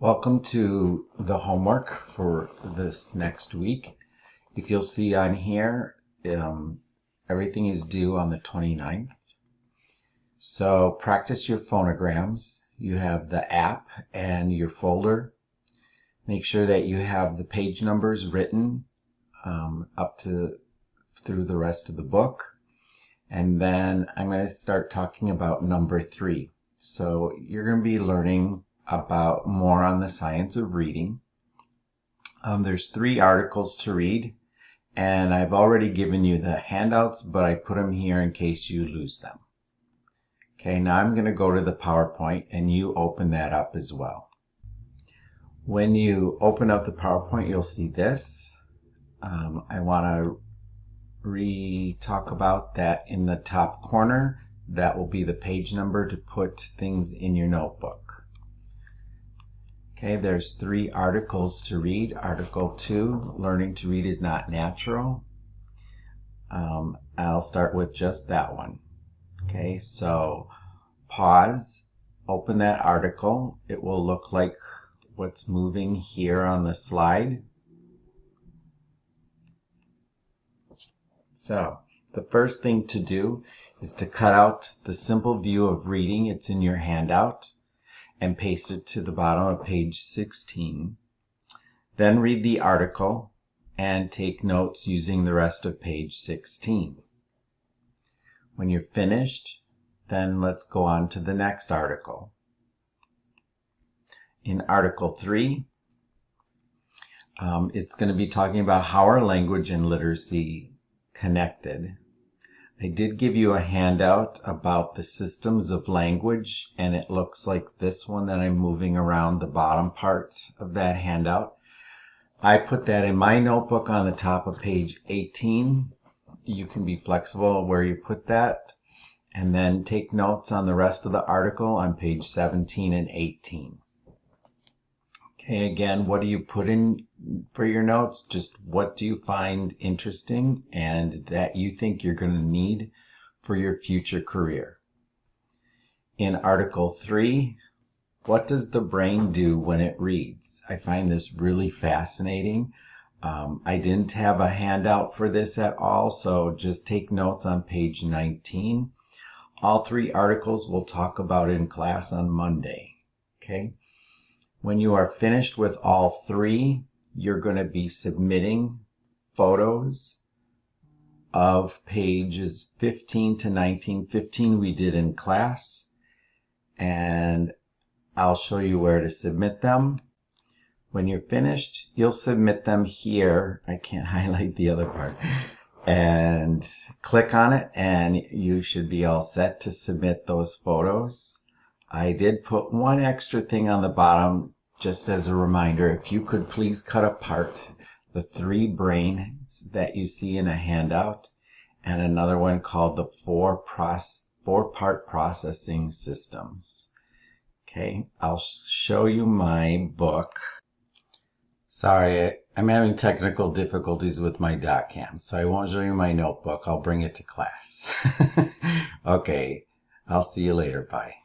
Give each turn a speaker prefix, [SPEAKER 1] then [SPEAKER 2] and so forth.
[SPEAKER 1] Welcome to the homework for this next week. If you'll see on here, everything is due on the 29th. So practice your phonograms. You have the app and your folder. Make sure that you have the page numbers written up to through the rest of the book. And then I'm going to start talking about number 3. So you're going to be learning about more on the science of reading. There's 3 articles to read, and I've already given you the handouts, but I put them here in case you lose them. Okay, now I'm going to go to the PowerPoint, and you open that up as well. When you open up the PowerPoint, you'll see this. I want to talk about that in the top corner. That will be the page number to put things in your notebook. Okay, there's 3 articles to read. Article 2, learning to read is not natural. I'll start with just that one. Okay, so pause, open that article. It will look like what's moving here on the slide. So the first thing to do is to cut out the simple view of reading. It's in your handout, and paste it to the bottom of page 16. Then read the article and take notes using the rest of page 16. When you're finished, then let's go on to the next article. In Article 3, it's going to be talking about how are language and literacy connected. I did give you a handout about the systems of language, and it looks like this one that I'm moving around the bottom part of that handout. I put that in my notebook on the top of page 18. You can be flexible where you put that, and then take notes on the rest of the article on page 17 and 18. Okay, again, what do you put in for your notes? Just what do you find interesting and that you think you're going to need for your future career? In Article 3, what does the brain do when it reads? I find this really fascinating. I didn't have a handout for this at all, so just take notes on page 19. All 3 articles we'll talk about in class on Monday. Okay? When you are finished with all 3, you're going to be submitting photos of pages 15 to 19. 15 we did in class, and I'll show you where to submit them. When you're finished, you'll submit them here. I can't highlight the other part. And click on it, and you should be all set to submit those photos. I did put one extra thing on the bottom just as a reminder. If you could please cut apart the 3 brains that you see in a handout and another one called the 4-part processing systems. Okay, I'll show you my book. Sorry, I'm having technical difficulties with my DocCam, so I won't show you my notebook. I'll bring it to class. Okay, I'll see you later. Bye.